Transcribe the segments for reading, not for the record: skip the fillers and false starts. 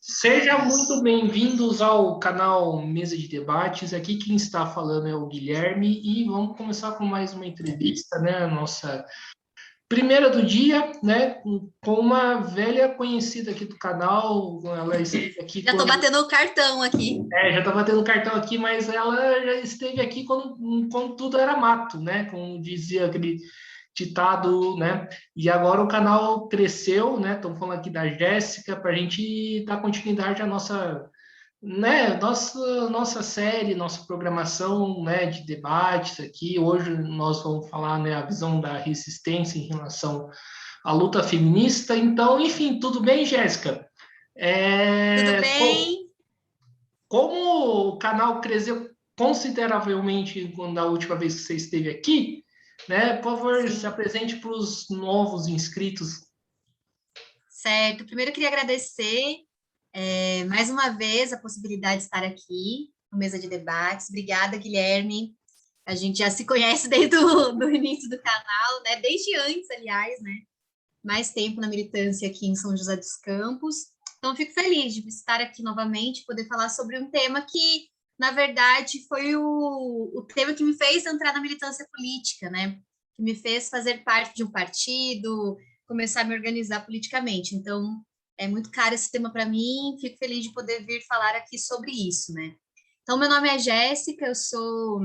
Sejam muito bem-vindos ao canal Mesa de Debates. Aqui quem está falando é o Guilherme e vamos começar com mais uma entrevista, né? A nossa primeira do dia, né? Com uma velha conhecida aqui do canal. Ela esteve aqui Já estou batendo o cartão aqui. já está batendo cartão aqui, mas ela já esteve aqui quando tudo era mato, né? Como dizia aquele ditado, né? E agora o canal cresceu, né? Estamos falando aqui da Jéssica para a gente dar continuidade à nossa, né? Nossa série, nossa programação, né? De debates aqui. Hoje nós vamos falar, né? A visão da resistência em relação à luta feminista. Então, enfim, tudo bem, Jéssica? Tudo bem? Como o canal cresceu consideravelmente da última vez que você esteve aqui, né? Por favor, se Sim, apresente para os novos inscritos. certo. Primeiro eu queria agradecer mais uma vez a possibilidade de estar aqui no Mesa de Debates. Obrigada, Guilherme. A gente já se conhece desde o início do canal, né? Desde antes, aliás, né? Mais tempo na militância aqui em São José dos Campos. Então, fico feliz de estar aqui novamente, poder falar sobre um tema que, na verdade, foi o tema que me fez entrar na militância política, né? Que me fez fazer parte de um partido, começar a me organizar politicamente. Então, é muito caro esse tema para mim, fico feliz de poder vir falar aqui sobre isso, né? Então, meu nome é Jéssica, eu sou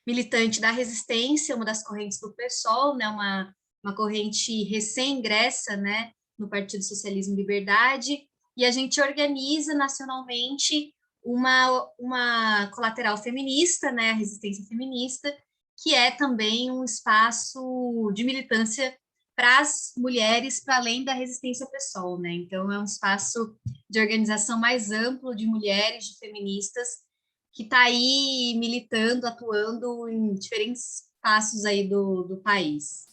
militante da Resistência, uma das correntes do PSOL, né, uma corrente recém-ingressa, né, no Partido Socialismo e Liberdade, e a gente organiza nacionalmente uma colateral feminista, né, a Resistência Feminista, que é também um espaço de militância para as mulheres, para além da resistência ao PSOL, né? Então, é um espaço de organização mais amplo de mulheres, de feministas, que está aí militando, atuando em diferentes espaços aí do país.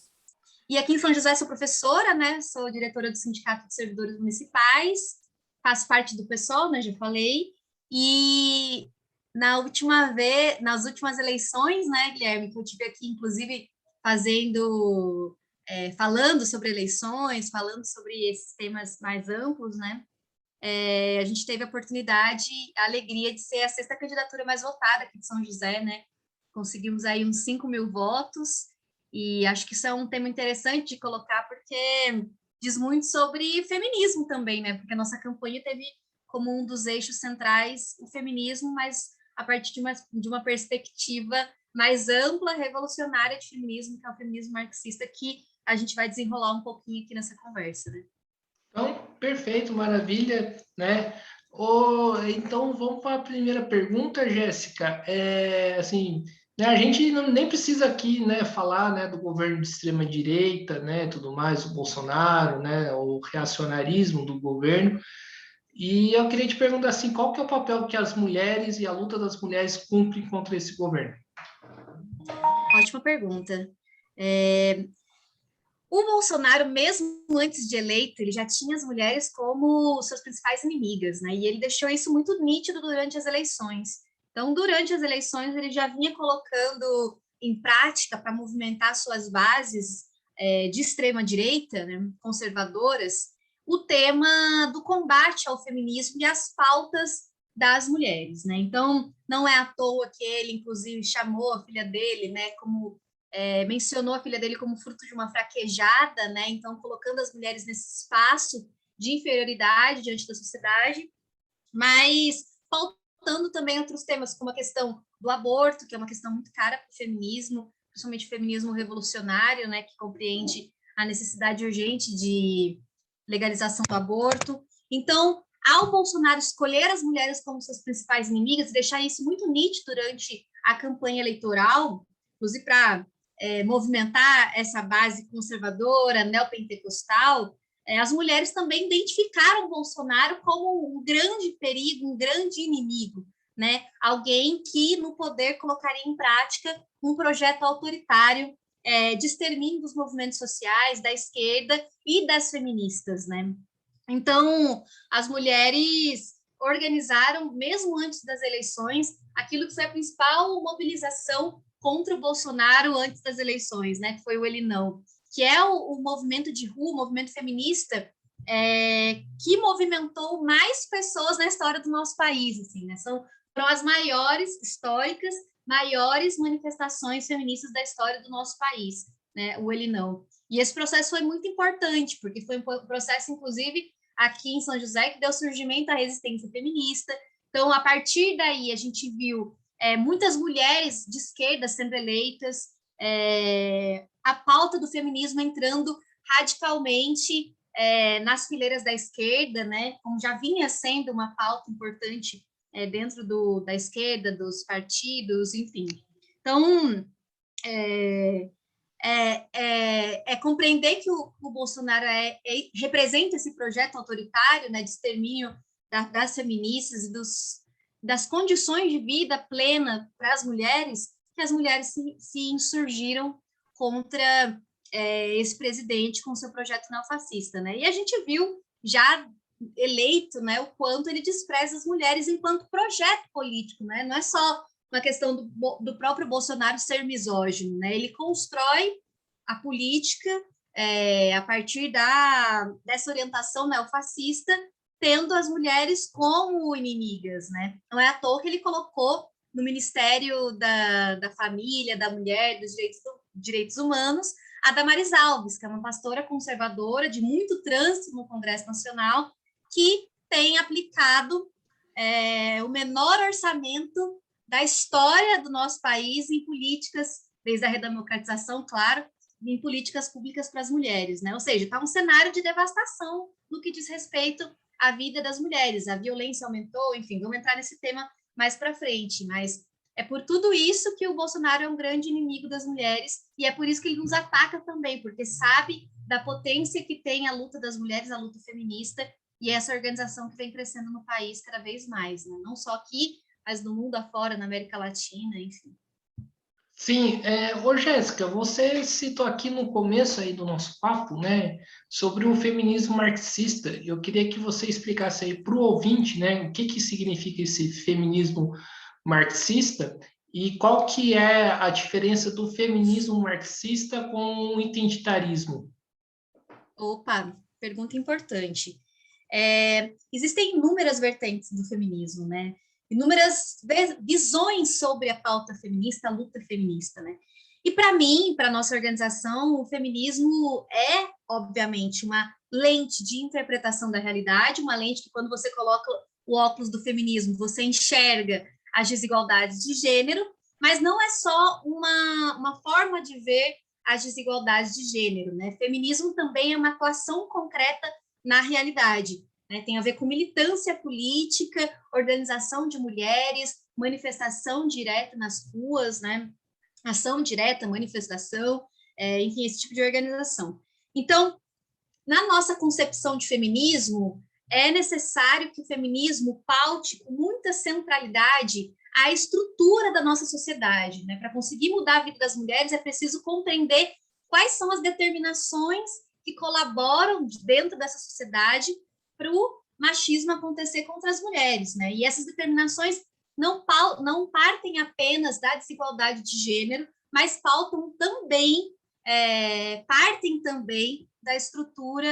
E aqui em São José sou professora, né? Sou diretora do Sindicato de Servidores Municipais, faço parte do PSOL, né? Já falei. E nas últimas eleições, né, Guilherme, que eu tive aqui, inclusive, falando sobre eleições, falando sobre esses temas mais amplos, né? A gente teve a oportunidade, a alegria de ser a sexta candidatura mais votada aqui de São José, né? Conseguimos aí uns 5.000 votos, e acho que isso é um tema interessante de colocar, porque diz muito sobre feminismo também, né? Porque a nossa campanha teve como um dos eixos centrais o feminismo, mas a partir de uma perspectiva mais ampla, revolucionária de feminismo, que é o feminismo marxista, que a gente vai desenrolar um pouquinho aqui nessa conversa, né? Então, perfeito, maravilha, né? Então, vamos para a primeira pergunta, Jéssica. Assim, né, a gente nem precisa aqui, né, falar, né, do governo de extrema direita, né, tudo mais, o Bolsonaro, né, o reacionarismo do governo. E eu queria te perguntar assim, qual que é o papel que as mulheres e a luta das mulheres cumprem contra esse governo? Ótima pergunta. É, o Bolsonaro, mesmo antes de eleito, ele já tinha as mulheres como suas principais inimigas, né? E ele deixou isso muito nítido durante as eleições. Então, durante as eleições, ele já vinha colocando em prática para movimentar suas bases de extrema direita, né, conservadoras, o tema do combate ao feminismo e às pautas das mulheres, né? Então, não é à toa que ele, inclusive, chamou a filha dele, né, como mencionou a filha dele como fruto de uma fraquejada, né? Então, colocando as mulheres nesse espaço de inferioridade diante da sociedade, mas faltando também outros temas, como a questão do aborto, que é uma questão muito cara para o feminismo, principalmente o feminismo revolucionário, né? Que compreende a necessidade urgente de legalização do aborto. Então, ao Bolsonaro escolher as mulheres como suas principais inimigas e deixar isso muito nítido durante a campanha eleitoral, inclusive para movimentar essa base conservadora, neopentecostal, as mulheres também identificaram Bolsonaro como um grande perigo, um grande inimigo, né? Alguém que no poder colocaria em prática um projeto autoritário de extermínio dos movimentos sociais, da esquerda e das feministas, né? Então, as mulheres organizaram, mesmo antes das eleições, aquilo que foi a principal mobilização contra o Bolsonaro antes das eleições, né? Que foi o Ele Não, que é o movimento de rua, o movimento feminista que movimentou mais pessoas na história do nosso país, assim, né? Foram as maiores, históricas, maiores manifestações feministas da história do nosso país, né? O Ele Não. E esse processo foi muito importante, porque foi um processo, inclusive, aqui em São José, que deu surgimento à resistência feminista. Então, a partir daí, a gente viu muitas mulheres de esquerda sendo eleitas, a pauta do feminismo entrando radicalmente nas fileiras da esquerda, né, como já vinha sendo uma pauta importante dentro da esquerda, dos partidos, enfim. Então, compreender que o Bolsonaro representa esse projeto autoritário, né, de extermínio das feministas e das condições de vida plena para as mulheres, que as mulheres se insurgiram contra esse presidente com seu projeto neofascista, né? E a gente viu já eleito, né, o quanto ele despreza as mulheres enquanto projeto político, né? Não é só uma questão do próprio Bolsonaro ser misógino, né? Ele constrói a política a partir dessa orientação neofascista, tendo as mulheres como inimigas, né? Não é à toa que ele colocou no Ministério da Família, da Mulher, dos Direitos Humanos, a Damares Alves, que é uma pastora conservadora de muito trânsito no Congresso Nacional, que tem aplicado o menor orçamento da história do nosso país em políticas, desde a redemocratização, claro, em políticas públicas para as mulheres, né? Ou seja, está um cenário de devastação no que diz respeito à vida das mulheres. A violência aumentou, enfim, vamos entrar nesse tema mais para frente, mas é por tudo isso que o Bolsonaro é um grande inimigo das mulheres e é por isso que ele nos ataca também, porque sabe da potência que tem a luta das mulheres, a luta feminista, e essa organização que vem crescendo no país cada vez mais, né? Não só aqui, mas no mundo afora, na América Latina, enfim. Sim, ô Jéssica, você citou aqui no começo aí do nosso papo, né, sobre o feminismo marxista. Eu queria que você explicasse aí para o ouvinte, né, o que que significa esse feminismo marxista e qual que é a diferença do feminismo marxista com o identitarismo. Opa, pergunta importante. Existem inúmeras vertentes do feminismo, né? Inúmeras visões sobre a pauta feminista, a luta feminista, né? E para mim, para nossa organização, o feminismo é, obviamente, uma lente de interpretação da realidade, uma lente que quando você coloca o óculos do feminismo, você enxerga as desigualdades de gênero, mas não é só uma forma de ver as desigualdades de gênero, né? Feminismo também é uma atuação concreta na realidade, né? Tem a ver com militância política, organização de mulheres, manifestação direta nas ruas, né? Ação direta, manifestação, enfim, esse tipo de organização. Então, na nossa concepção de feminismo, é necessário que o feminismo paute com muita centralidade a estrutura da nossa sociedade, né? Para conseguir mudar a vida das mulheres, é preciso compreender quais são as determinações que colaboram dentro dessa sociedade para o machismo acontecer contra as mulheres, né? E essas determinações não partem apenas da desigualdade de gênero, mas partem também da estrutura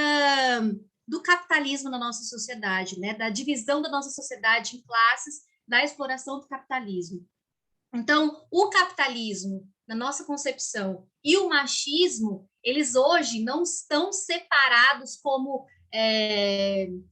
do capitalismo na nossa sociedade, né? Da divisão da nossa sociedade em classes, da exploração do capitalismo. Então, o capitalismo, na nossa concepção, e o machismo, eles hoje não estão separados como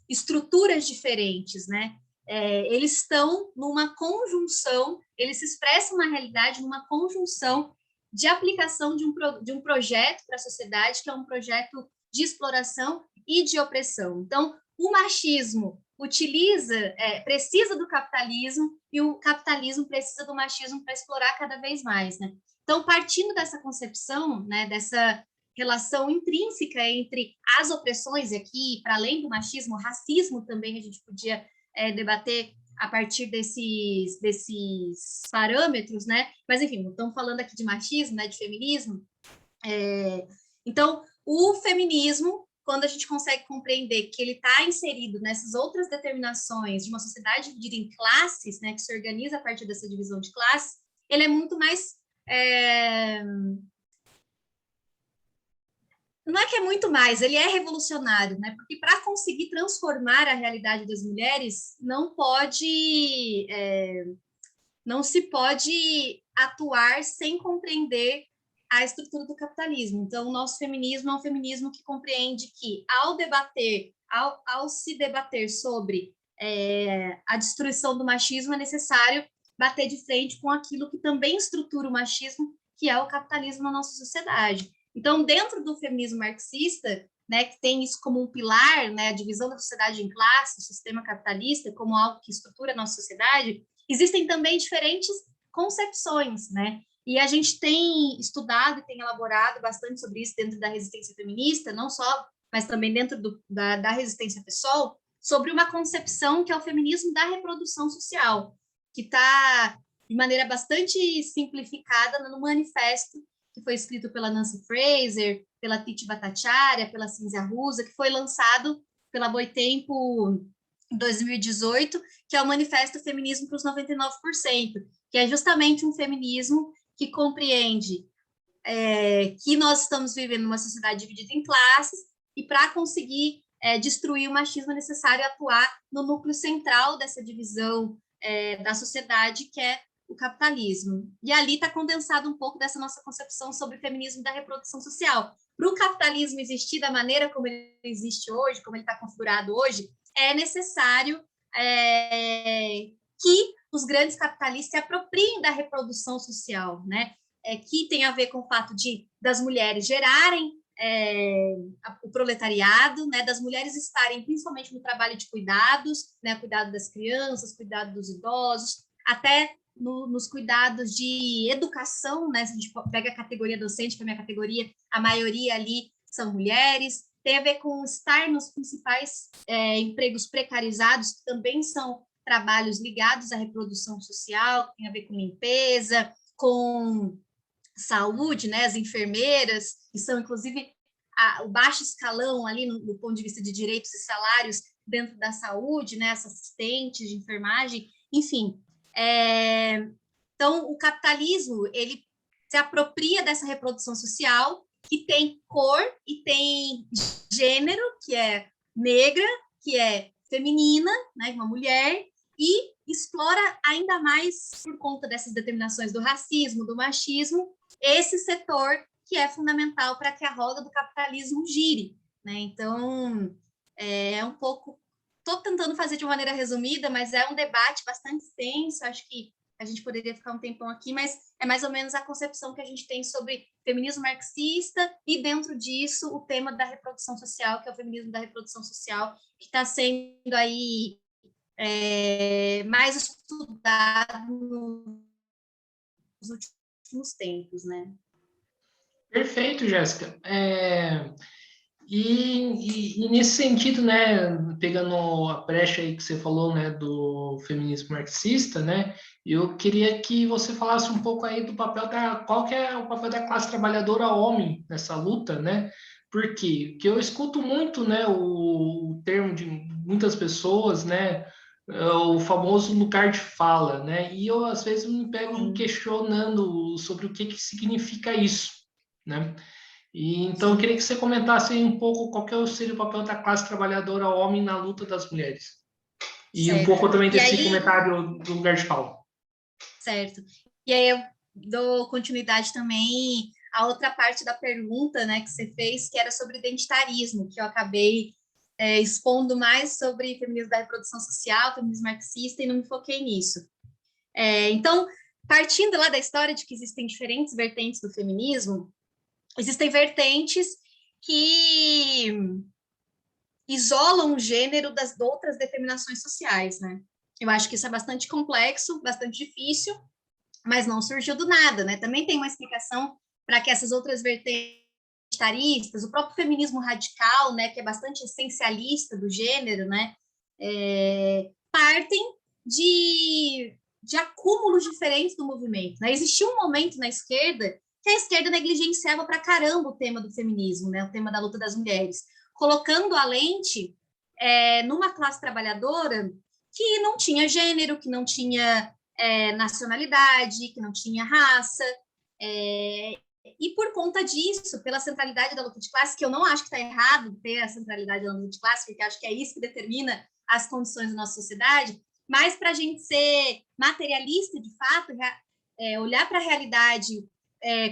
estruturas diferentes, né? Eles estão numa conjunção, eles se expressam na realidade numa conjunção de aplicação de um projeto para a sociedade, que é um projeto de exploração e de opressão. Então, o machismo precisa do capitalismo e o capitalismo precisa do machismo para explorar cada vez mais, né? Então, partindo dessa concepção, né, dessa relação intrínseca entre as opressões, e aqui, para além do machismo, o racismo também a gente podia debater a partir desses parâmetros, né? Mas, enfim, estamos falando aqui de machismo, né, de feminismo. Então, o feminismo, quando a gente consegue compreender que ele está inserido nessas outras determinações de uma sociedade dividida em classes, né, que se organiza a partir dessa divisão de classes, ele é muito mais não é que é muito mais, ele é revolucionário, né? Porque para conseguir transformar a realidade das mulheres, não se pode atuar sem compreender a estrutura do capitalismo. Então, o nosso feminismo é um feminismo que compreende que, ao se debater sobre a destruição do machismo, é necessário bater de frente com aquilo que também estrutura o machismo, que é o capitalismo na nossa sociedade. Então, dentro do feminismo marxista, né, que tem isso como um pilar, né, a divisão da sociedade em classes, o sistema capitalista como algo que estrutura a nossa sociedade, existem também diferentes concepções, né? E a gente tem estudado e tem elaborado bastante sobre isso dentro da resistência feminista, não só, mas também dentro da resistência pessoal, sobre uma concepção que é o feminismo da reprodução social, que está de maneira bastante simplificada no manifesto que foi escrito pela Nancy Fraser, pela Titi Bhattacharya, pela Cinzia Russa, que foi lançado pela Boitempo em 2018, que é o Manifesto Feminismo para os 99%, que é justamente um feminismo que compreende que nós estamos vivendo uma sociedade dividida em classes e para conseguir destruir o machismo é necessário atuar no núcleo central dessa divisão da sociedade, que é o capitalismo. E ali está condensado um pouco dessa nossa concepção sobre o feminismo da reprodução social. Para o capitalismo existir da maneira como ele existe hoje, como ele está configurado hoje, é necessário que os grandes capitalistas se apropriem da reprodução social, né? Que tem a ver com o fato das mulheres gerarem o proletariado, né, das mulheres estarem principalmente no trabalho de cuidados, né, cuidado das crianças, cuidado dos idosos, até nos cuidados de educação, né, se a gente pega a categoria docente, que é a minha categoria, a maioria ali são mulheres, tem a ver com estar nos principais empregos precarizados, que também são trabalhos ligados à reprodução social, tem a ver com limpeza, com saúde, né, as enfermeiras, que são, inclusive, o baixo escalão ali no ponto de vista de direitos e salários dentro da saúde, né, as assistentes de enfermagem, enfim. Então, o capitalismo, ele se apropria dessa reprodução social, que tem cor e tem gênero, que é negra, que é feminina, né, uma mulher, e explora ainda mais, por conta dessas determinações do racismo, do machismo, esse setor que é fundamental para que a roda do capitalismo gire, né? Então, um pouco... Estou tentando fazer de uma maneira resumida, mas é um debate bastante extenso, acho que a gente poderia ficar um tempão aqui, mas é mais ou menos a concepção que a gente tem sobre feminismo marxista e, dentro disso, o tema da reprodução social, que é o feminismo da reprodução social, que está sendo aí mais estudado nos últimos tempos, né? Perfeito, Jéssica. E nesse sentido, né, pegando a brecha aí que você falou, né, do feminismo marxista, né, eu queria que você falasse um pouco aí do papel qual que é o papel da classe trabalhadora homem nessa luta, né? Por quê? Porque eu escuto muito, né, o termo de muitas pessoas, né, o famoso lugar de fala, né? E eu às vezes me pego me questionando sobre o que significa isso, né? E, então, eu queria que você comentasse aí um pouco qual que seria o papel da classe trabalhadora homem na luta das mulheres. E um Certo. pouco também E desse aí, comentário do lugar de fala. certo. E aí eu dou continuidade também à outra parte da pergunta, né, que você fez, que era sobre identitarismo, que eu acabei expondo mais sobre feminismo da reprodução social, feminismo marxista, e não me foquei nisso. Então, partindo lá da história de que existem diferentes vertentes do feminismo, existem vertentes que isolam o gênero das outras determinações sociais, né? Eu acho que isso é bastante complexo, bastante difícil, mas não surgiu do nada, né? Também tem uma explicação para que essas outras vertentes, o próprio feminismo radical, né, que é bastante essencialista do gênero, né, partem de acúmulos diferentes do movimento, né? Existia um momento na esquerda que a esquerda negligenciava para caramba o tema do feminismo, né, o tema da luta das mulheres, colocando a lente numa classe trabalhadora que não tinha gênero, que não tinha nacionalidade, que não tinha raça, E por conta disso, pela centralidade da luta de classe, que eu não acho que está errado ter a centralidade da luta de classe, porque acho que é isso que determina as condições da nossa sociedade, mas para a gente ser materialista, de fato, olhar para a realidade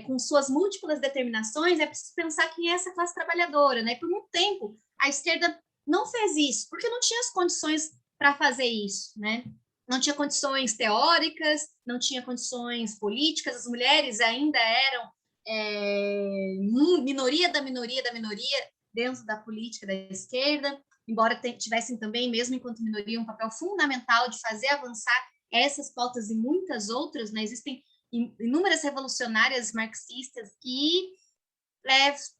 com suas múltiplas determinações, é preciso pensar quem é essa classe trabalhadora, né? Por muito tempo, a esquerda não fez isso, porque não tinha as condições para fazer isso, né? Não tinha condições teóricas, não tinha condições políticas, as mulheres ainda eram minoria da minoria da minoria dentro da política da esquerda, embora tivessem também, mesmo enquanto minoria, um papel fundamental de fazer avançar essas pautas e muitas outras, né? Existem inúmeras revolucionárias marxistas que,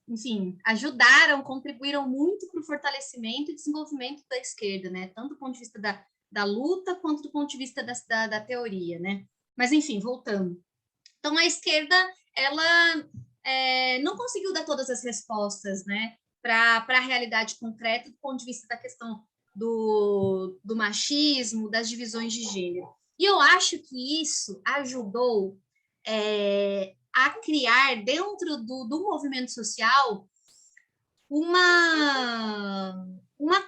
enfim, ajudaram, contribuíram muito para o fortalecimento e desenvolvimento da esquerda, né? Tanto do ponto de vista da luta quanto do ponto de vista da teoria, né? Mas, enfim, voltando. Então, a esquerda, ela não conseguiu dar todas as respostas, né, para a realidade concreta do ponto de vista da questão do machismo, das divisões de gênero. E eu acho que isso ajudou a criar, dentro do movimento social, uma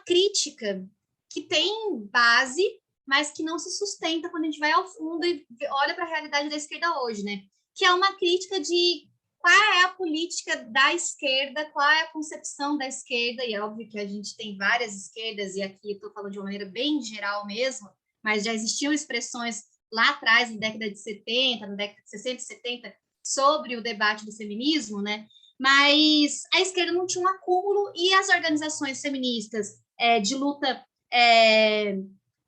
crítica que tem base, mas que não se sustenta quando a gente vai ao fundo e olha para a realidade da esquerda hoje, né? Que é uma crítica de qual é a política da esquerda, qual é a concepção da esquerda, e é óbvio que a gente tem várias esquerdas, e aqui estou falando de uma maneira bem geral mesmo, mas já existiam expressões lá atrás, na década de 70, na década de 60 e 70, sobre o debate do feminismo, né? Mas a esquerda não tinha um acúmulo, e as organizações feministas de luta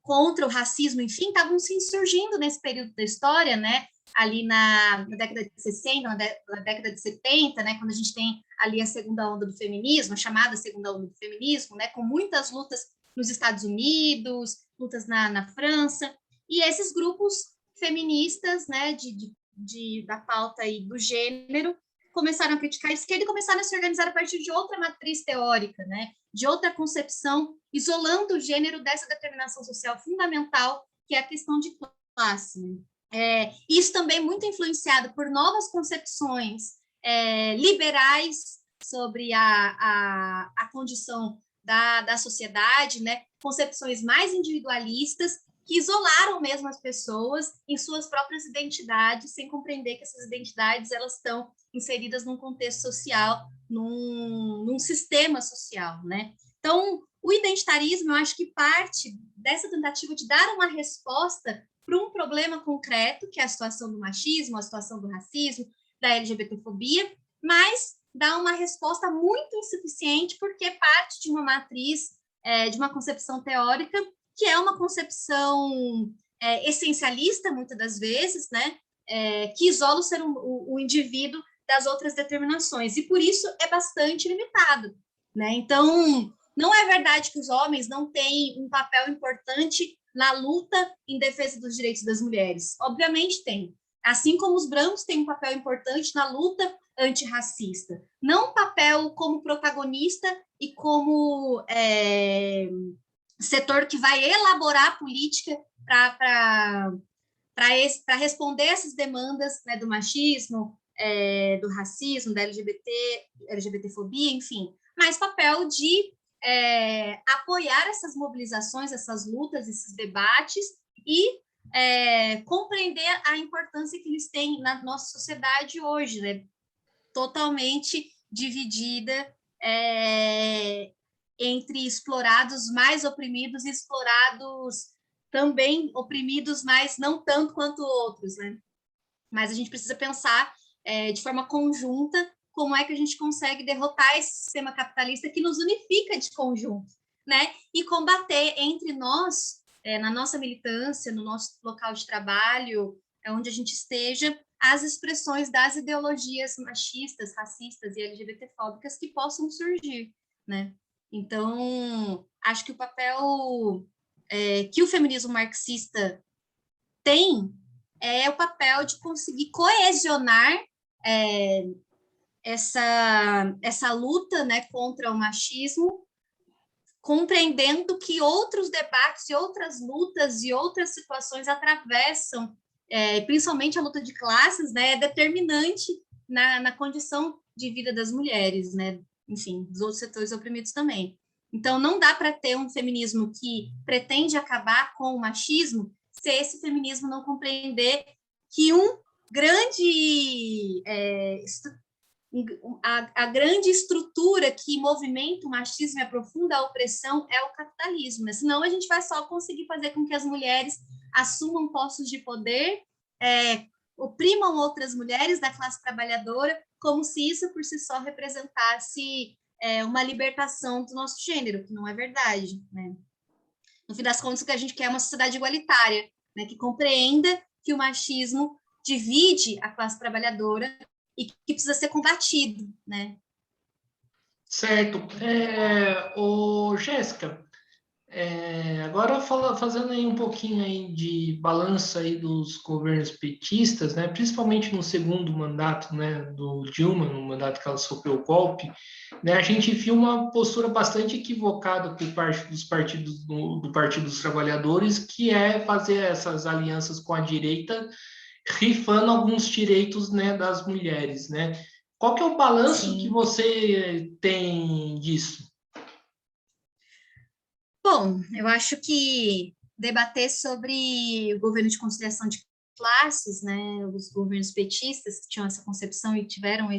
contra o racismo, enfim, estavam se insurgindo nesse período da história, né? Ali na década de 60, na década de 70, né? Quando a gente tem ali a segunda onda do feminismo, a chamada segunda onda do feminismo, né? Com muitas lutas nos Estados Unidos, lutas na França, e esses grupos feministas, né? Da pauta aí do gênero, começaram a criticar a esquerda e começaram a se organizar a partir de outra matriz teórica, né? De outra concepção, isolando o gênero dessa determinação social fundamental, que é a questão de classe. Isso também muito influenciado por novas concepções liberais sobre a condição da sociedade, né? Concepções mais individualistas, que isolaram mesmo as pessoas em suas próprias identidades, sem compreender que essas identidades elas estão inseridas num contexto social, num sistema social, né? Então, o identitarismo, eu acho que parte dessa tentativa de dar uma resposta para um problema concreto, que é a situação do machismo, a situação do racismo, da LGBTfobia, mas dá uma resposta muito insuficiente, porque parte de uma matriz, de uma concepção teórica, que é uma concepção essencialista, muitas das vezes, né? Que isola o indivíduo das outras determinações, e por isso é bastante limitado, né? Então, não é verdade que os homens não têm um papel importante na luta em defesa dos direitos das mulheres. Obviamente tem. Assim como os brancos têm um papel importante na luta antirracista. Não um papel como protagonista e como setor que vai elaborar a política para responder essas demandas, né, do machismo, do racismo, da LGBTfobia, enfim, mas papel de apoiar essas mobilizações, essas lutas, esses debates e compreender a importância que eles têm na nossa sociedade hoje, né? Totalmente dividida entre explorados mais oprimidos e explorados também oprimidos, mas não tanto quanto outros, né? Mas a gente precisa pensar de forma conjunta como é que a gente consegue derrotar esse sistema capitalista que nos unifica de conjunto, né? E combater entre nós, na nossa militância, no nosso local de trabalho, onde a gente esteja, as expressões das ideologias machistas, racistas e LGBTfóbicas que possam surgir, né? Então, acho que o papel que o feminismo marxista tem é o papel de conseguir coesionar essa luta, né, contra o machismo, compreendendo que outros debates e outras lutas e outras situações atravessam, principalmente a luta de classes, né, é determinante na condição de vida das mulheres, né? Enfim, dos outros setores oprimidos também. Então, não dá para ter um feminismo que pretende acabar com o machismo se esse feminismo não compreender que a grande estrutura que movimenta o machismo e aprofunda a opressão é o capitalismo, né? Senão a gente vai só conseguir fazer com que as mulheres assumam postos de poder, oprimam outras mulheres da classe trabalhadora, como se isso por si só representasse uma libertação do nosso gênero, que não é verdade, né? No fim das contas, o que a gente quer é uma sociedade igualitária, né, que compreenda que o machismo divide a classe trabalhadora e que precisa ser combatido, né? Certo. Jéssica, agora fazendo aí um pouquinho aí de balança aí dos governos petistas, né, principalmente no segundo mandato, né, do Dilma, no mandato que ela sofreu o golpe, né, a gente viu uma postura bastante equivocada por parte dos partidos do Partido dos Trabalhadores, que é fazer essas alianças com a direita, rifando alguns direitos, né, das mulheres, né? Qual que é o balanço que Sim. você tem disso? Bom, eu acho que debater sobre o governo de conciliação de classes, né, os governos petistas que tinham essa concepção e tiveram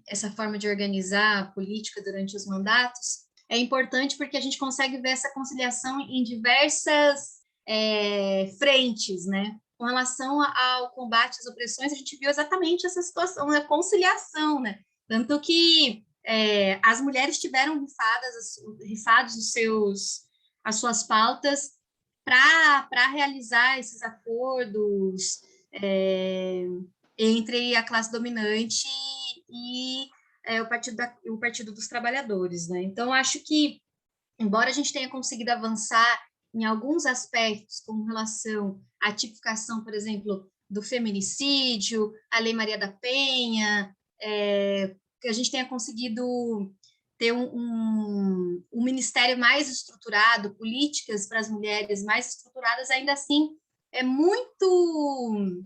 essa forma de organizar a política durante os mandatos, é importante porque a gente consegue ver essa conciliação em diversas frentes, né? Com relação ao combate às opressões, a gente viu exatamente essa situação, a conciliação, né? Tanto que as mulheres tiveram rifados as suas pautas para realizar esses acordos entre a classe dominante e o Partido dos Trabalhadores, né? Então, acho que, embora a gente tenha conseguido avançar em alguns aspectos, com relação à tipificação, por exemplo, do feminicídio, a Lei Maria da Penha, que a gente tenha conseguido ter um ministério mais estruturado, políticas para as mulheres mais estruturadas, ainda assim é muito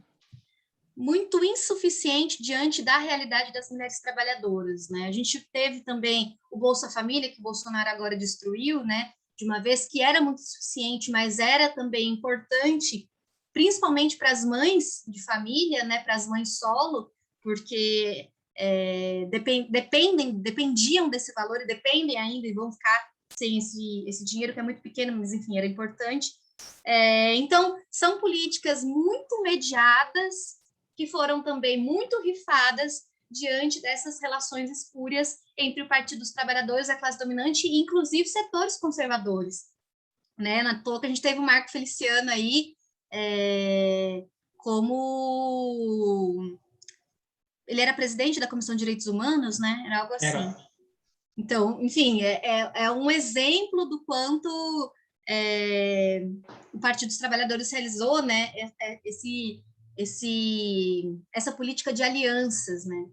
insuficiente diante da realidade das mulheres trabalhadoras, né? A gente teve também o Bolsa Família, que o Bolsonaro agora destruiu, né? De uma vez que era muito suficiente, mas era também importante, principalmente para as mães de família, né? Para as mães solo, porque dependiam desse valor e dependem ainda e vão ficar sem esse dinheiro que é muito pequeno, mas enfim, era importante. Então, são políticas muito mediadas que foram também muito rifadas diante dessas relações espúrias entre o Partido dos Trabalhadores, a classe dominante e, inclusive, setores conservadores. Né? Na toa que a gente teve o Marco Feliciano aí como... Ele era presidente da Comissão de Direitos Humanos, né? Era algo assim. Então, enfim, é um exemplo do quanto o Partido dos Trabalhadores realizou, né? Essa política de alianças, né?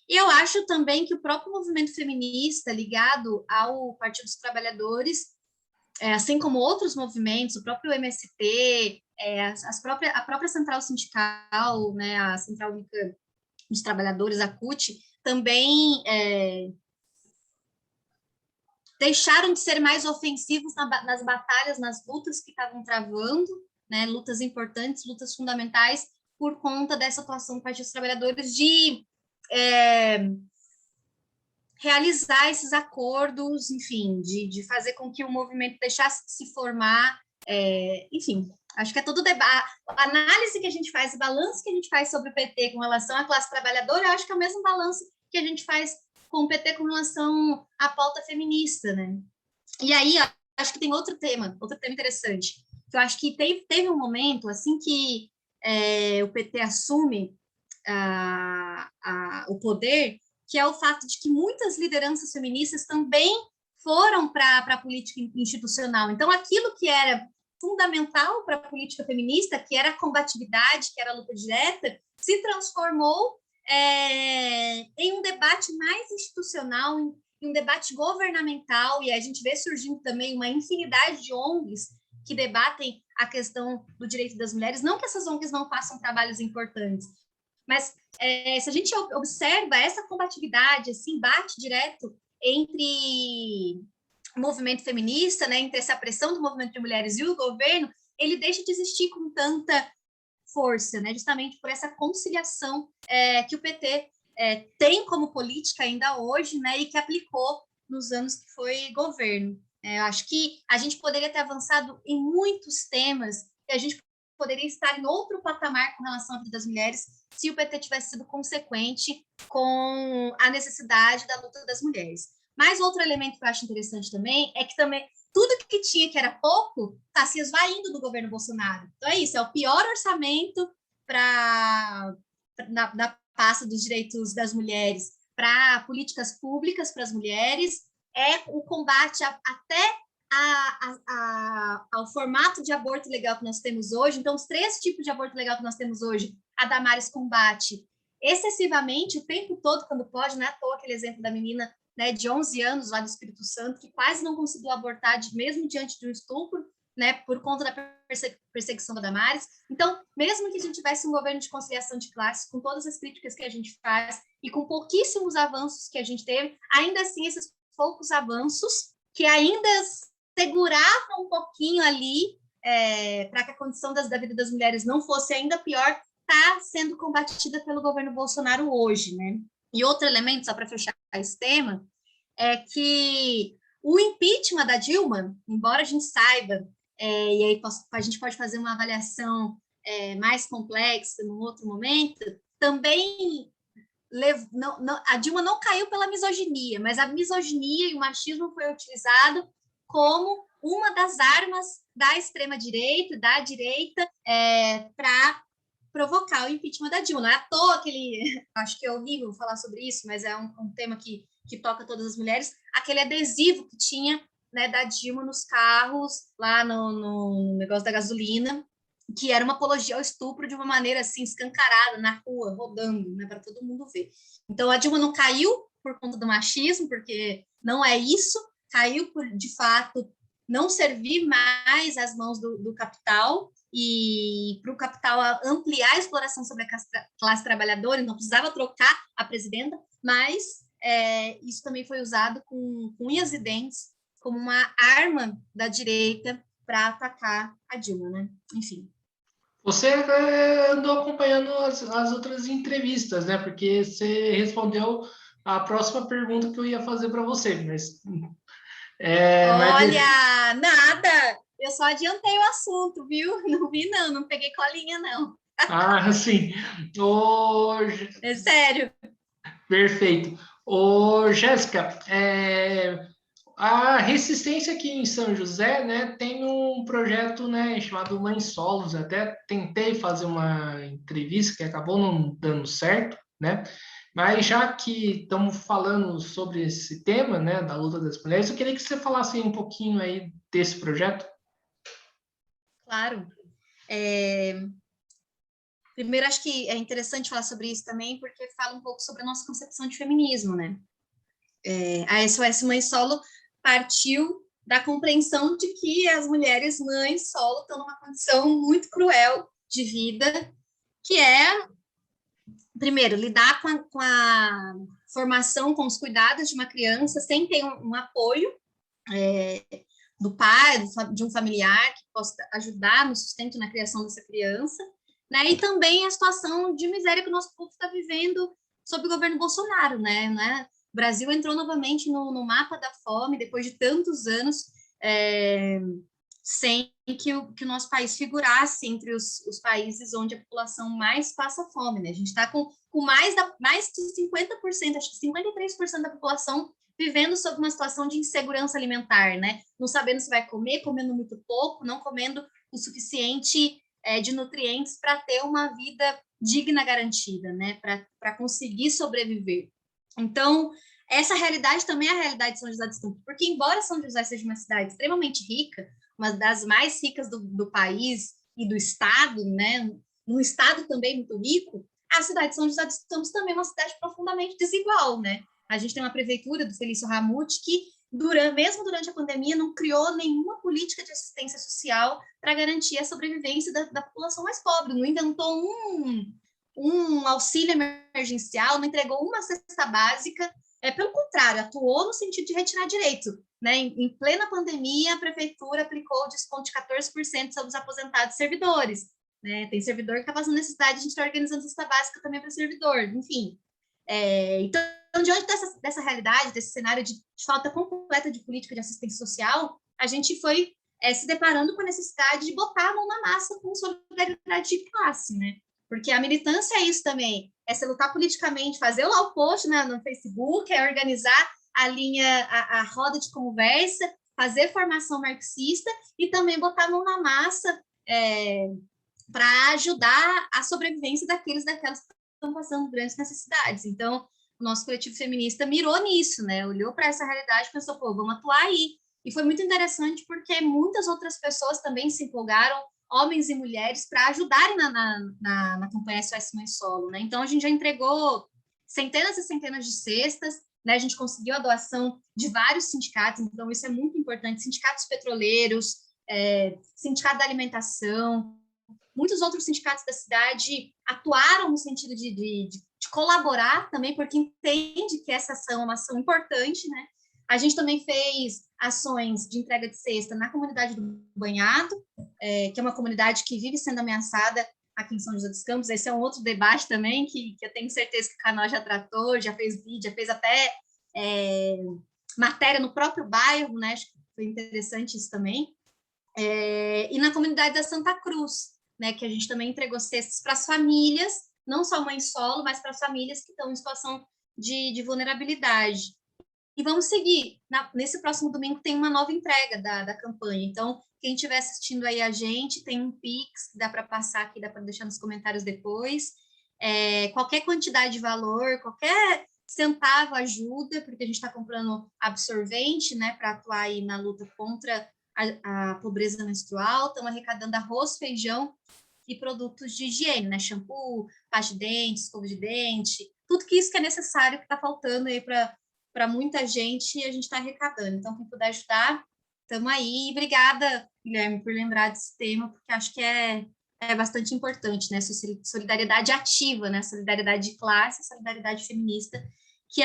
E eu acho também que o próprio movimento feminista ligado ao Partido dos Trabalhadores, assim como outros movimentos, o próprio MST, a própria Central Sindical, né, a Central Única dos Trabalhadores, a CUT, também deixaram de ser mais ofensivos nas batalhas, nas lutas que estavam travando, né, lutas importantes, lutas fundamentais, por conta dessa atuação do Partido dos Trabalhadores de realizar esses acordos, enfim, de fazer com que o movimento deixasse de se formar, enfim, acho que é todo debate, a análise que a gente faz, o balanço que a gente faz sobre o PT com relação à classe trabalhadora, eu acho que é o mesmo balanço que a gente faz com o PT com relação à pauta feminista, né? E aí, acho que tem outro tema interessante, que eu acho que teve um momento, assim que o PT assume o poder, que é o fato de que muitas lideranças feministas também foram para a política institucional. Então, aquilo que era fundamental para a política feminista, que era a combatividade, que era a luta direta, se transformou em um debate mais institucional, em um debate governamental, e a gente vê surgindo também uma infinidade de ONGs que debatem a questão do direito das mulheres, não que essas ONGs não façam trabalhos importantes, Mas se a gente observa essa combatividade, assim, bate direto entre o movimento feminista, né, entre essa pressão do movimento de mulheres e o governo, ele deixa de existir com tanta força, né, justamente por essa conciliação que o PT tem como política ainda hoje, né, e que aplicou nos anos que foi governo. Eu acho que a gente poderia ter avançado em muitos temas e a gente poderia estar em outro patamar com relação à vida das mulheres se o PT tivesse sido consequente com a necessidade da luta das mulheres. Mas outro elemento que eu acho interessante também é que também tudo que tinha que era pouco está se esvaindo do governo Bolsonaro. Então é isso, é o pior orçamento na pasta dos direitos das mulheres para políticas públicas para as mulheres, é o combate até ao formato de aborto legal que nós temos hoje. Então, os 3 tipos de aborto legal que nós temos hoje, a Damares combate excessivamente, o tempo todo, quando pode, não é à toa aquele exemplo da menina, né, de 11 anos lá do Espírito Santo, que quase não conseguiu abortar, mesmo diante de um estupro, né, por conta da perseguição da Damares. Então, mesmo que a gente tivesse um governo de conciliação de classes, com todas as críticas que a gente faz e com pouquíssimos avanços que a gente teve, ainda assim, esses poucos avanços que ainda seguravam um pouquinho ali para que a condição da vida das mulheres não fosse ainda pior, está sendo combatida pelo governo Bolsonaro hoje, né? E outro elemento, só para fechar esse tema, é que o impeachment da Dilma, embora a gente saiba, e aí a gente pode fazer uma avaliação mais complexa num outro momento, também a Dilma não caiu pela misoginia, mas a misoginia e o machismo foi utilizado como uma das armas da extrema-direita, da direita, para provocar o impeachment da Dilma. Não é à toa acho que é horrível falar sobre isso, mas é um tema que toca todas as mulheres, aquele adesivo que tinha, né, da Dilma nos carros, lá no negócio da gasolina, que era uma apologia ao estupro de uma maneira assim escancarada na rua, rodando, né, para todo mundo ver. Então a Dilma não caiu por conta do machismo, porque não é isso, caiu por de fato não servir mais as mãos do capital e para o capital ampliar a exploração sobre a classe trabalhadora, não precisava trocar a presidenta, mas isso também foi usado com unhas e dentes como uma arma da direita para atacar a Dilma, né? Enfim. Você andou acompanhando as outras entrevistas, né? Porque você respondeu a próxima pergunta que eu ia fazer para você, mas olha, nada! Eu só adiantei o assunto, viu? Não vi, não peguei colinha, não. Ah, sim. É sério. Perfeito. Ô, Jéssica, a Resistência aqui em São José, né, tem um projeto, né, chamado Mães Solos. Até tentei fazer uma entrevista que acabou não dando certo, né? Mas já que estamos falando sobre esse tema, né, da luta das mulheres, eu queria que você falasse um pouquinho aí desse projeto. Claro. Primeiro, acho que é interessante falar sobre isso também, porque fala um pouco sobre a nossa concepção de feminismo, né? A SOS Mãe Solo partiu da compreensão de que as mulheres mães solo estão numa condição muito cruel de vida, que é, primeiro, lidar com a formação, com os cuidados de uma criança, sem ter um apoio do pai, de um familiar que possa ajudar no sustento, na criação dessa criança, né? E também a situação de miséria que o nosso povo está vivendo sob o governo Bolsonaro, né? O Brasil entrou novamente no mapa da fome depois de tantos anos sem que o nosso país figurasse entre os países onde a população mais passa fome, né? A gente está com mais de 50%, acho que 53% da população vivendo sob uma situação de insegurança alimentar, né? Não sabendo se vai comer, comendo muito pouco, não comendo o suficiente de nutrientes para ter uma vida digna, garantida, né? Para conseguir sobreviver. Então, essa realidade também é a realidade de São José dos Campos, porque embora São José seja uma cidade extremamente rica, uma das mais ricas do país e do estado, né? Um estado também muito rico, a cidade de São José dos Campos também é uma cidade profundamente desigual, né? A gente tem uma prefeitura do Felício Ramute que, mesmo durante a pandemia, não criou nenhuma política de assistência social para garantir a sobrevivência da população mais pobre, não inventou um auxílio emergencial, não entregou uma cesta básica, pelo contrário, atuou no sentido de retirar direito. Né? Em plena pandemia, a prefeitura aplicou desconto de 14% sobre os aposentados servidores. Né? Tem servidor que está passando necessidade, a gente está organizando cesta básica também para servidor, enfim. Então, diante dessa realidade, desse cenário de falta completa de política de assistência social, a gente foi se deparando com a necessidade de botar a mão na massa com solidariedade de classe, né? Porque a militância é isso também, é se lutar politicamente, fazer lá o post no Facebook, é organizar a linha, a roda de conversa, fazer formação marxista e também botar a mão na massa para ajudar a sobrevivência daqueles e daquelas que estão passando grandes necessidades. Então, o nosso coletivo feminista mirou nisso, né? Olhou para essa realidade e pensou, pô, vamos atuar aí. E foi muito interessante porque muitas outras pessoas também se empolgaram, homens e mulheres, para ajudarem na campanha SOS Mãe Solo, né? Então, a gente já entregou centenas e centenas de cestas, né? A gente conseguiu a doação de vários sindicatos, então isso é muito importante, sindicatos petroleiros, sindicato da alimentação, muitos outros sindicatos da cidade atuaram no sentido de colaborar também, porque entende que essa ação é uma ação importante, né? A gente também fez ações de entrega de cesta na comunidade do Banhado, que é uma comunidade que vive sendo ameaçada aqui em São José dos Campos. Esse é um outro debate também, que eu tenho certeza que o canal já tratou, já fez vídeo, já fez até matéria no próprio bairro, né? Acho que foi interessante isso também. E na comunidade da Santa Cruz, né, que a gente também entregou cestas para as famílias, não só mãe solo, mas para as famílias que estão em situação de vulnerabilidade. E vamos seguir. Nesse próximo domingo tem uma nova entrega da campanha. Então, quem estiver assistindo aí a gente, tem um Pix, que dá para passar aqui, dá para deixar nos comentários depois. Qualquer quantidade de valor, qualquer centavo ajuda, porque a gente está comprando absorvente, né, para atuar aí na luta contra a pobreza menstrual, estão arrecadando arroz, feijão e produtos de higiene, né? Shampoo, pasta de dente, escova de dente, tudo que isso que é necessário, que está faltando aí para muita gente, e a gente está arrecadando. Então, quem puder ajudar, estamos aí. E obrigada, Guilherme, por lembrar desse tema, porque acho que é bastante importante, né? Solidariedade ativa, né? Solidariedade de classe, solidariedade feminista, que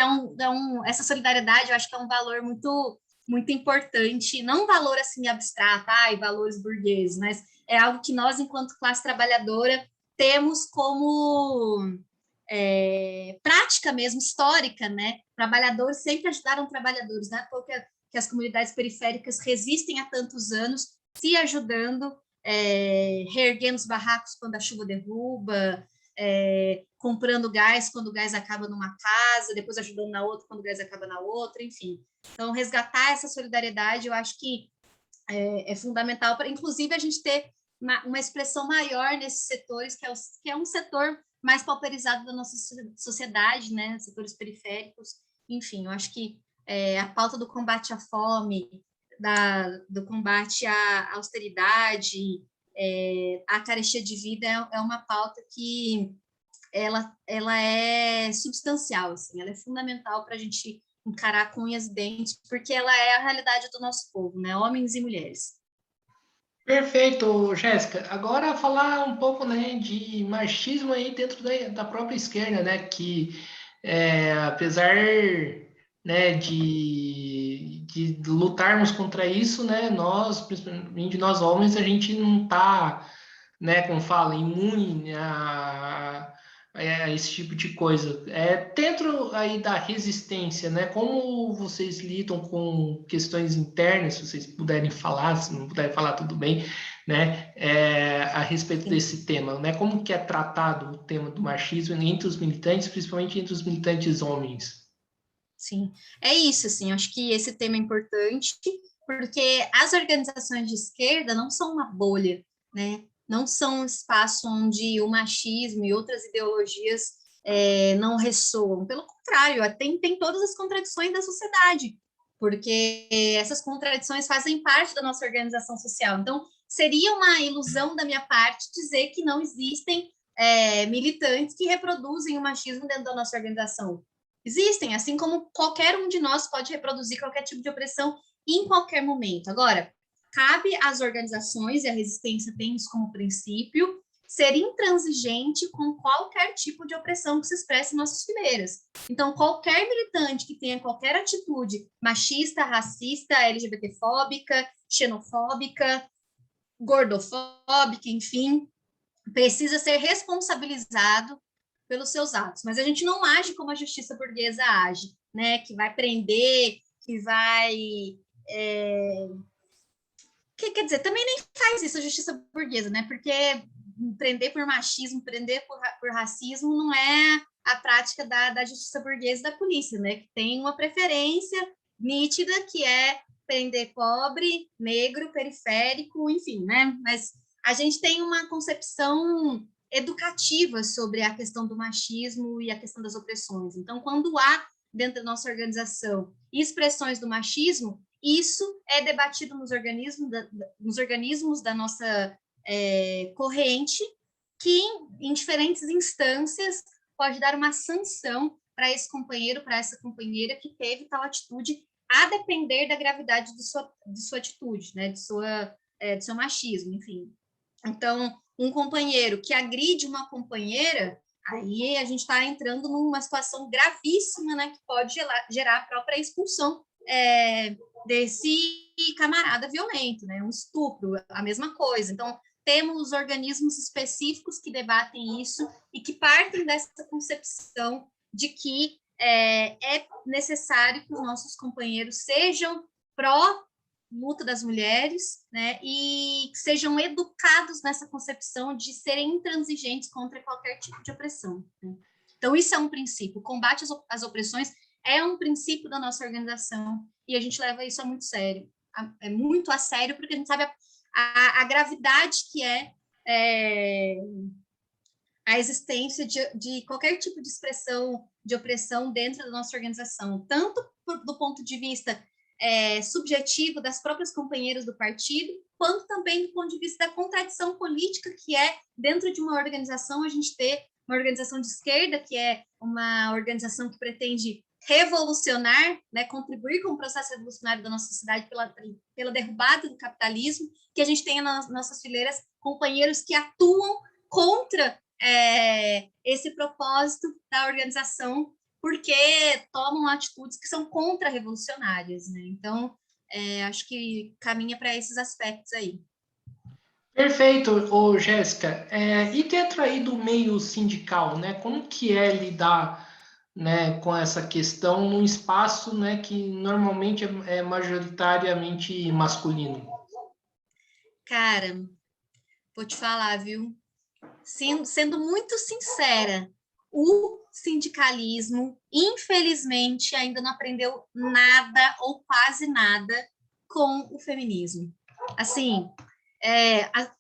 essa solidariedade, eu acho que é um valor muito importante, não um valor assim abstrato, valores burgueses, mas é algo que nós, enquanto classe trabalhadora, temos como prática mesmo, histórica, né? Trabalhadores sempre ajudaram trabalhadores, né? Porque as comunidades periféricas resistem há tantos anos, se ajudando, reerguendo os barracos quando a chuva derruba, comprando gás quando o gás acaba numa casa, depois ajudando na outra quando o gás acaba na outra, enfim. Então, resgatar essa solidariedade, eu acho que é fundamental para, inclusive, a gente ter uma expressão maior nesses setores, que é um setor mais pauperizado da nossa sociedade, né? Setores periféricos. Enfim, eu acho que a pauta do combate à fome, do combate à austeridade, à carestia de vida é uma pauta que ela é substancial, assim, ela é fundamental para a gente encarar com unhas e dentes, porque ela é a realidade do nosso povo, né? Homens e mulheres. Perfeito, Jéssica. Agora falar um pouco, né, de machismo aí dentro da própria esquerda, né, que apesar, né, de lutarmos contra isso, né, nós, principalmente nós homens, a gente não está, né, como fala, imune a esse tipo de coisa. Dentro aí da resistência, né, como vocês lidam com questões internas, se vocês puderem falar, se não puderem falar, tudo bem, né, a respeito desse tema, né, como que é tratado o tema do machismo entre os militantes, principalmente entre os militantes homens? Sim, é isso, assim, acho que esse tema é importante, porque as organizações de esquerda não são uma bolha, né? Não são um espaço onde o machismo e outras ideologias não ressoam. Pelo contrário, tem todas as contradições da sociedade, porque essas contradições fazem parte da nossa organização social. Então, seria uma ilusão da minha parte dizer que não existem militantes que reproduzem o machismo dentro da nossa organização. Existem, assim como qualquer um de nós pode reproduzir qualquer tipo de opressão em qualquer momento. Agora, cabe às organizações, e a resistência tem isso como princípio, ser intransigente com qualquer tipo de opressão que se expresse em nossas fileiras. Então, qualquer militante que tenha qualquer atitude machista, racista, LGBTfóbica, xenofóbica, gordofóbica, enfim, precisa ser responsabilizado pelos seus atos. Mas a gente não age como a justiça burguesa age, né? Que vai prender, que vai... Quer dizer, também nem faz isso a justiça burguesa, né? Porque prender por machismo, prender por racismo não é a prática da justiça burguesa e da polícia, né? Que tem uma preferência nítida que é prender pobre, negro, periférico, enfim, né? Mas a gente tem uma concepção educativa sobre a questão do machismo e a questão das opressões. Então, quando há dentro da nossa organização expressões do machismo, isso é debatido nos organismos da nossa corrente, que em diferentes instâncias pode dar uma sanção para esse companheiro, para essa companheira que teve tal atitude, a depender da gravidade de sua atitude, né, de seu machismo, enfim. Então, um companheiro que agride uma companheira, aí a gente está entrando numa situação gravíssima, né, que pode gerar a própria expulsão desse camarada violento, né? Um estupro, a mesma coisa. Então, temos organismos específicos que debatem isso e que partem dessa concepção de que é necessário que os nossos companheiros sejam pró-luta das mulheres, né? E que sejam educados nessa concepção de serem intransigentes contra qualquer tipo de opressão, né? Então, isso é um princípio. O combate às opressões é um princípio da nossa organização e a gente leva isso a muito sério. É muito a sério, porque a gente sabe a gravidade que a existência de qualquer tipo de expressão de opressão dentro da nossa organização, tanto do ponto de vista subjetivo das próprias companheiras do partido, quanto também do ponto de vista da contradição política que é dentro de uma organização a gente ter uma organização de esquerda, que é uma organização que pretende revolucionar, né, contribuir com o processo revolucionário da nossa sociedade pela derrubada do capitalismo, que a gente tenha nas nossas fileiras companheiros que atuam contra esse propósito da organização, porque tomam atitudes que são contra-revolucionárias, né? Então, acho que caminha para esses aspectos aí. Perfeito, ô Jéssica. E dentro aí do meio sindical, né? Como que é lidar, né, com essa questão num espaço, né, que normalmente é majoritariamente masculino? Cara, vou te falar, viu? Sendo muito sincera, o sindicalismo, infelizmente, ainda não aprendeu nada ou quase nada com o feminismo. Assim,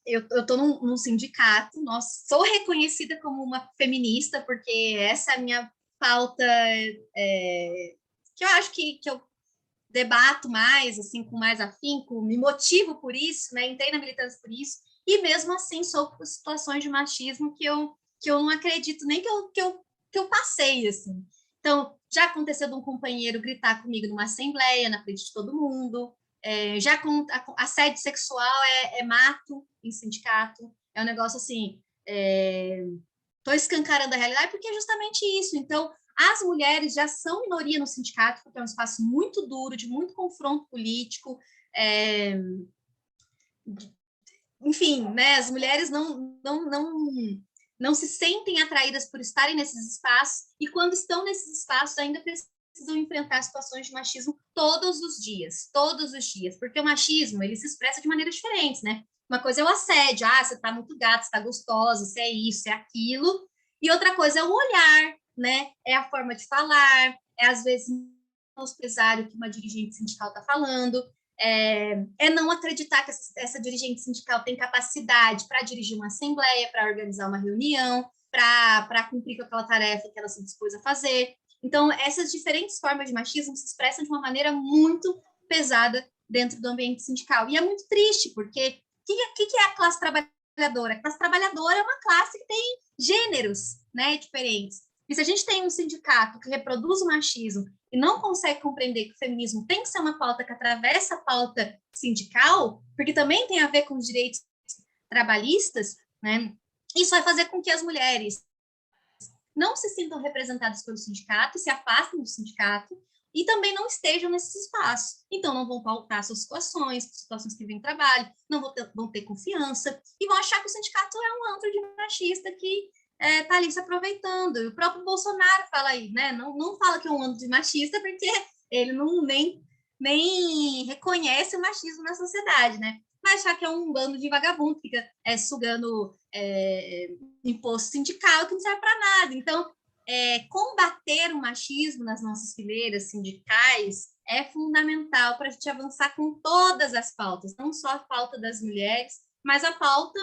eu estou num sindicato, sou reconhecida como uma feminista, porque essa é a minha pauta que eu acho que eu debato mais, assim, com mais afinco, me motivo por isso, né? Entrei na militância por isso, e mesmo assim sofro situações de machismo que eu não acredito nem que eu passei, assim. Então, já aconteceu de um companheiro gritar comigo numa assembleia, na frente de todo mundo, já com assédio sexual mato em sindicato, é um negócio assim, estou escancarando a realidade porque é justamente isso. Então, as mulheres já são minoria no sindicato, porque é um espaço muito duro, de muito confronto político, enfim, né, as mulheres não se sentem atraídas por estarem nesses espaços, e quando estão nesses espaços ainda precisam enfrentar situações de machismo todos os dias, porque o machismo, ele se expressa de maneiras diferentes, né? Uma coisa é o assédio, você tá muito gata, você tá gostosa, você é isso, é aquilo, e outra coisa é o olhar, né? É a forma de falar, às vezes menosprezar o que uma dirigente sindical tá falando, não acreditar que essa dirigente sindical tem capacidade para dirigir uma assembleia, para organizar uma reunião, para cumprir com aquela tarefa que ela se dispôs a fazer. Então, essas diferentes formas de machismo se expressam de uma maneira muito pesada dentro do ambiente sindical. E é muito triste, porque o que é a classe trabalhadora? A classe trabalhadora é uma classe que tem gêneros, né, diferentes. E se a gente tem um sindicato que reproduz o machismo e não consegue compreender que o feminismo tem que ser uma pauta que atravessa a pauta sindical, porque também tem a ver com os direitos trabalhistas, né? Isso vai fazer com que as mulheres não se sintam representadas pelo sindicato, se afastem do sindicato e também não estejam nesses espaços. Então, não vão pautar suas situações que vêm em trabalho, não vão ter confiança e vão achar que o sindicato é um antro de machista que está ali se aproveitando. E o próprio Bolsonaro fala aí, né? Não fala que é um antro de machista porque ele nem reconhece o machismo na sociedade, né? Mas já que é um bando de vagabundo, fica sugando imposto sindical que não serve para nada. Então, combater o machismo nas nossas fileiras sindicais é fundamental para a gente avançar com todas as pautas, não só a pauta das mulheres, mas a pauta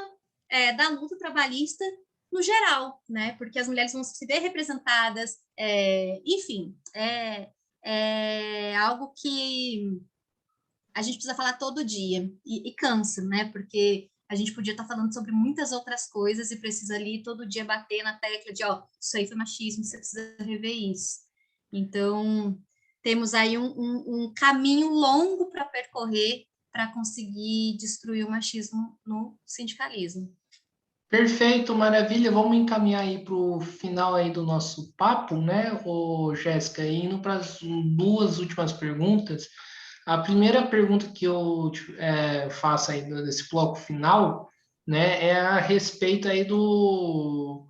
da luta trabalhista no geral, né? Porque as mulheres vão se ver representadas, enfim, é algo que a gente precisa falar todo dia e cansa, né? Porque a gente podia estar falando sobre muitas outras coisas e precisa ali todo dia bater na tecla de, ó, isso aí foi machismo, você precisa rever isso. Então, temos aí um caminho longo para percorrer para conseguir destruir o machismo no sindicalismo. Perfeito, maravilha. Vamos encaminhar aí para o final aí do nosso papo, né, ô Jéssica, indo para as duas últimas perguntas. A primeira pergunta que eu faço aí nesse bloco final, né, é a respeito aí do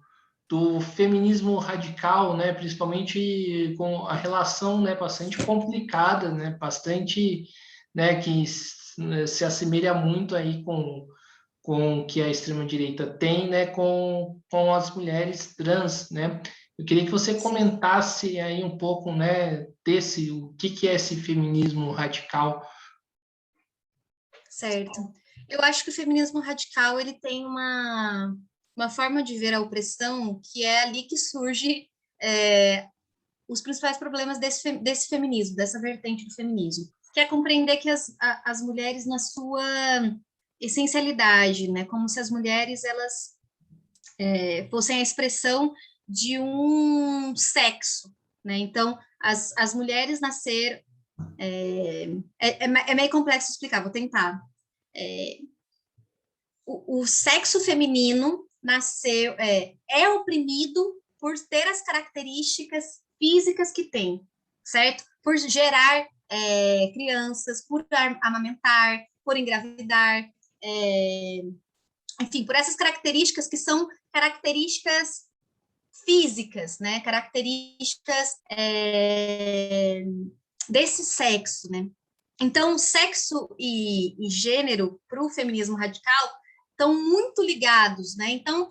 feminismo radical, né, principalmente com a relação, né, bastante complicada, né, bastante, né, que se assemelha muito aí com o que a extrema-direita tem, né, com as mulheres trans, né? Eu queria que você Sim. comentasse aí um pouco, né, o que é esse feminismo radical. Certo. Eu acho que o feminismo radical ele tem uma forma de ver a opressão que é ali que surge os principais problemas desse feminismo, dessa vertente do feminismo, que é compreender que as mulheres na sua essencialidade, né, como se as mulheres elas fossem a expressão de um sexo, né? Então as mulheres nasceram é meio complexo explicar, vou tentar. O sexo feminino nasceu é oprimido por ter as características físicas que tem, certo? Por gerar crianças, por amamentar, por engravidar, enfim, por essas características que são características físicas, né? Características desse sexo, né? Então, sexo e gênero para o feminismo radical estão muito ligados, né? Então,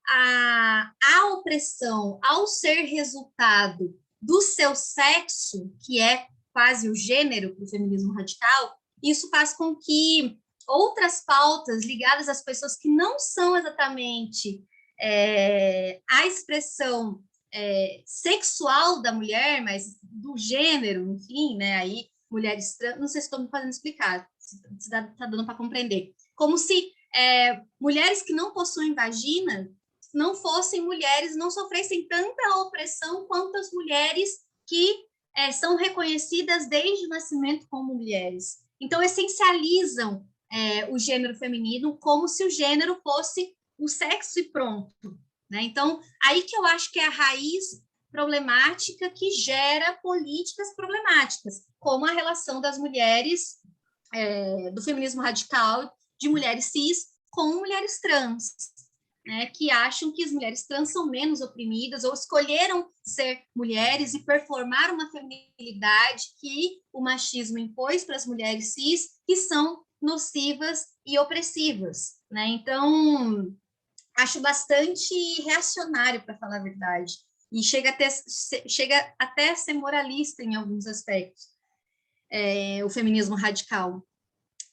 a opressão, ao ser resultado do seu sexo, que é quase o gênero para o feminismo radical, isso faz com que outras pautas ligadas às pessoas que não são exatamente a expressão sexual da mulher, mas do gênero, enfim, né? Aí mulheres trans, não sei se estou me fazendo explicar, se está dando para compreender. Como se mulheres que não possuem vagina não fossem mulheres, não sofressem tanta opressão quanto as mulheres que são reconhecidas desde o nascimento como mulheres. Então, essencializam o gênero feminino como se o gênero fosse o sexo e pronto. Né? Então, aí que eu acho que é a raiz problemática que gera políticas problemáticas, como a relação das mulheres do feminismo radical, de mulheres cis com mulheres trans, né, que acham que as mulheres trans são menos oprimidas ou escolheram ser mulheres e performar uma feminilidade que o machismo impôs para as mulheres cis, que são nocivas e opressivas. Né? Então, acho bastante reacionário, para falar a verdade, e chega até a ser moralista em alguns aspectos, o feminismo radical.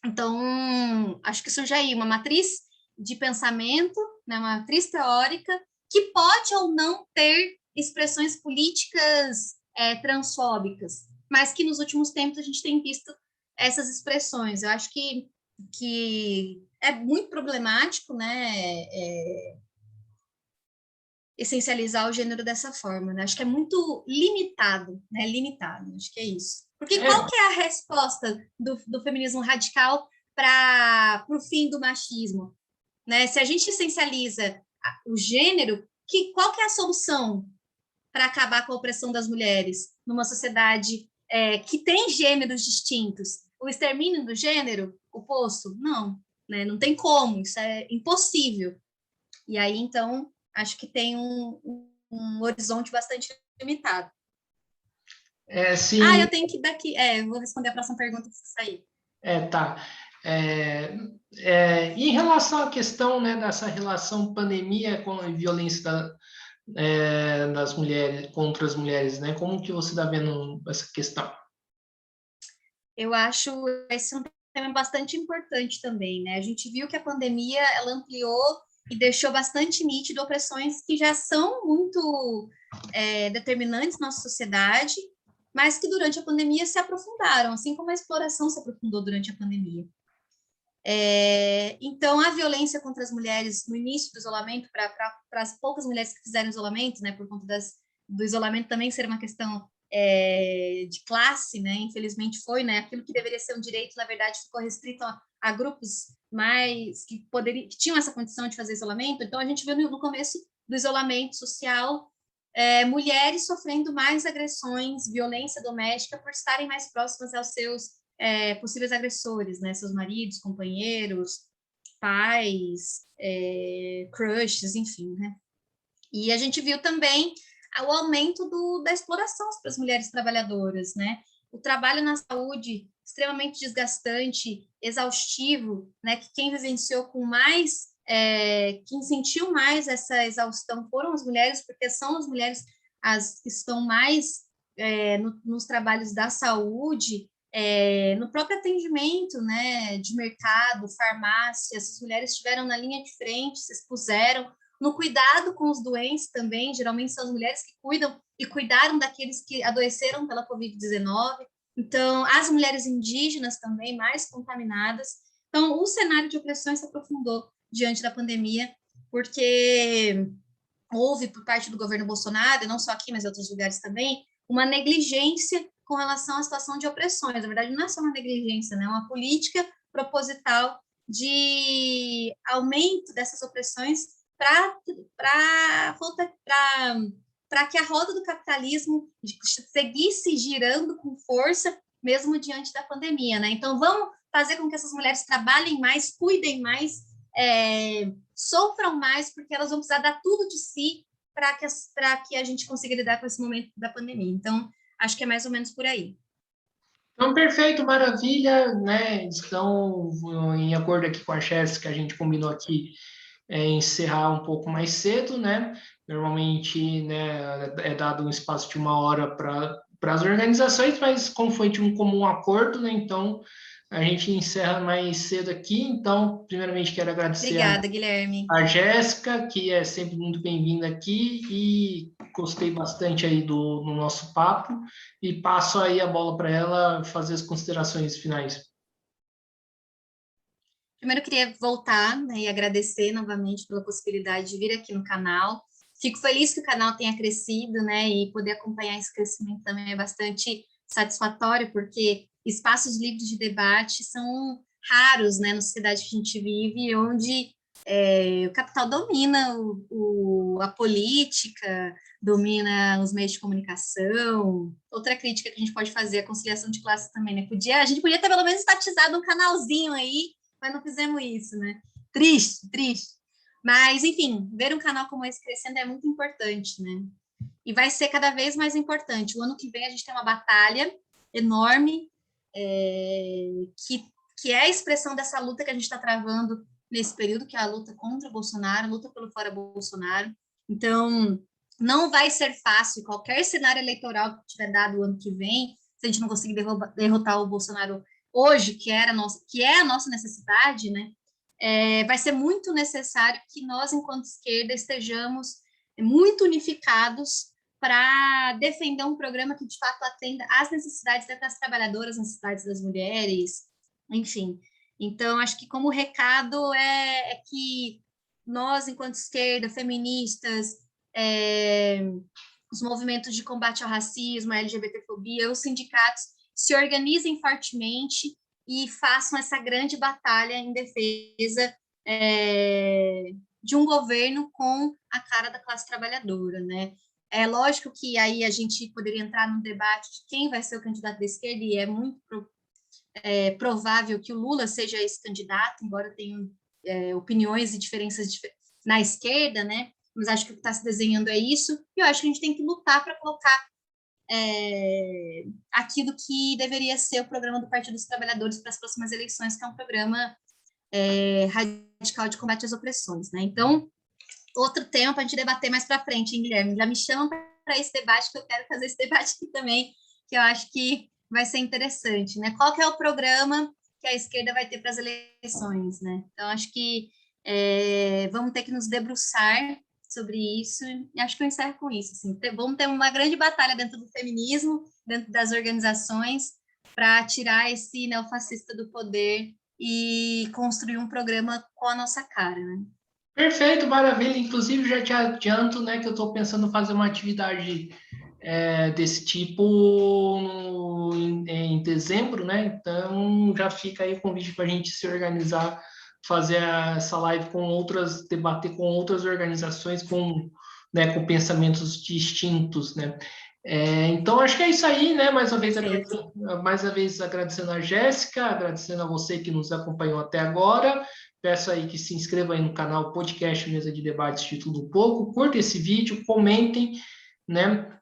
Então, acho que surge aí uma matriz de pensamento, né, uma matriz teórica, que pode ou não ter expressões políticas transfóbicas, mas que nos últimos tempos a gente tem visto essas expressões. Eu acho que é muito problemático, né, essencializar o gênero dessa forma, né? Acho que é muito limitado, né? Limitado, acho que é isso. Porque qual que é a resposta do feminismo radical para o fim do machismo? Né? Se a gente essencializa o gênero, qual que é a solução para acabar com a opressão das mulheres numa sociedade que tem gêneros distintos? O extermínio do gênero oposto? Não, né? Não tem como, isso é impossível. E aí, então, acho que tem um horizonte bastante limitado. Sim. Eu tenho que ir daqui. Vou responder a próxima pergunta que sair. Tá. Em relação à questão, né, dessa relação pandemia com a violência das mulheres, contra as mulheres, né? Como que você está vendo essa questão? Eu acho esse um tema bastante importante também, né? A gente viu que a pandemia, ela ampliou e deixou bastante nítido opressões que já são muito determinantes na nossa sociedade, mas que durante a pandemia se aprofundaram, assim como a exploração se aprofundou durante a pandemia. Então, a violência contra as mulheres no início do isolamento, para as poucas mulheres que fizeram isolamento, né, por conta do isolamento também ser uma questão de classe, né, infelizmente foi, né, aquilo que deveria ser um direito, na verdade, ficou restrito a grupos mais que tinham essa condição de fazer isolamento. Então, a gente viu no começo do isolamento social mulheres sofrendo mais agressões, violência doméstica por estarem mais próximas aos seus possíveis agressores, né? Seus maridos, companheiros, pais, crushes, enfim, né? E a gente viu também o aumento da exploração para as mulheres trabalhadoras, né? O trabalho na saúde extremamente desgastante, exaustivo, né? Que quem vivenciou com mais, quem sentiu mais essa exaustão foram as mulheres, porque são as mulheres as que estão mais nos trabalhos da saúde, no próprio atendimento, né, de mercado, farmácia. Essas mulheres estiveram na linha de frente, se expuseram no cuidado com os doentes também. Geralmente são as mulheres que cuidam e cuidaram daqueles que adoeceram pela Covid-19. Então, as mulheres indígenas também mais contaminadas. Então, o cenário de opressão se aprofundou diante da pandemia, porque houve, por parte do governo Bolsonaro, não só aqui, mas em outros lugares também, uma negligência com relação à situação de opressões. Na verdade, não é só uma negligência, né? É uma política proposital de aumento dessas opressões para que a roda do capitalismo seguisse girando com força, mesmo diante da pandemia, né? Então, vamos fazer com que essas mulheres trabalhem mais, cuidem mais, sofram mais, porque elas vão precisar dar tudo de si para que a gente consiga lidar com esse momento da pandemia. Então, acho que é mais ou menos por aí. Então, perfeito, maravilha, né? Então, em acordo aqui com a Jéssica, a gente combinou aqui encerrar um pouco mais cedo, né? Normalmente, né, é dado um espaço de 1 hora para as organizações, mas como foi de um comum acordo, né? Então, a gente encerra mais cedo aqui. Então, primeiramente, quero agradecer Obrigada, Guilherme. a Jéssica, que é sempre muito bem-vinda aqui, e gostei bastante aí no nosso papo, e passo aí a bola para ela fazer as considerações finais. Primeiro, eu queria voltar, né, e agradecer novamente pela possibilidade de vir aqui no canal. Fico feliz que o canal tenha crescido, né, e poder acompanhar esse crescimento também é bastante satisfatório, porque espaços livres de debate são raros, né, na sociedade que a gente vive, onde o capital domina a política, domina os meios de comunicação. Outra crítica que a gente pode fazer é a conciliação de classes também, né? A gente podia ter pelo menos estatizado um canalzinho aí, mas não fizemos isso, né? Triste, triste. Mas, enfim, ver um canal como esse crescendo é muito importante, né? E vai ser cada vez mais importante. O ano que vem a gente tem uma batalha enorme, que é a expressão dessa luta que a gente está travando nesse período, que é a luta contra o Bolsonaro, a luta pelo fora Bolsonaro. Então, não vai ser fácil. Qualquer cenário eleitoral que tiver dado o ano que vem, se a gente não conseguir derrotar o Bolsonaro hoje, que é a nossa necessidade, né? Vai ser muito necessário que nós, enquanto esquerda, estejamos muito unificados para defender um programa que, de fato, atenda às necessidades das trabalhadoras, às necessidades das mulheres, enfim. Então, acho que como recado é que nós, enquanto esquerda, feministas, os movimentos de combate ao racismo, à LGBTfobia, os sindicatos se organizem fortemente e façam essa grande batalha em defesa de um governo com a cara da classe trabalhadora, né? É lógico que aí a gente poderia entrar num debate de quem vai ser o candidato da esquerda, e é muito provável que o Lula seja esse candidato, embora tenham opiniões e diferenças na esquerda, né? Mas acho que o que está se desenhando é isso, e eu acho que a gente tem que lutar para colocar aquilo que deveria ser o programa do Partido dos Trabalhadores para as próximas eleições, que é um programa radical de combate às opressões, né? Então, outro tema para a gente debater mais para frente, hein, Guilherme? Já me chamam para esse debate, que eu quero fazer esse debate aqui também, que eu acho que vai ser interessante, né? Qual que é o programa que a esquerda vai ter para as eleições, né? Então, acho que vamos ter que nos debruçar sobre isso, e acho que eu encerro com isso. Assim, vamos ter uma grande batalha dentro do feminismo, dentro das organizações, para tirar esse neofascista do poder e construir um programa com a nossa cara, né? Perfeito, maravilha. Inclusive, já te adianto, né, que eu estou pensando em fazer uma atividade desse tipo em dezembro, né? Então, já fica aí o convite para a gente se organizar, fazer essa live com outras, debater com outras organizações né, com pensamentos distintos, né? Então, acho que é isso aí, né? Mais uma vez agradecendo a Jéssica, agradecendo a você que nos acompanhou até agora. Peço aí que se inscreva aí no canal Podcast Mesa de Debates de Tudo Um Pouco, curta esse vídeo, comentem, né?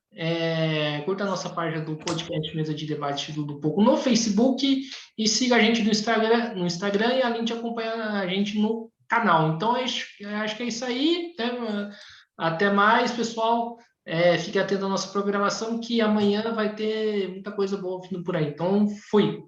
Curta a nossa página do Podcast Mesa de Debates de Tudo Um Pouco no Facebook e siga a gente no Instagram e além de acompanhar a gente no canal. Então, acho que é isso aí, né? Até mais, pessoal. Fique atento à nossa programação, que amanhã vai ter muita coisa boa vindo por aí. Então, fui!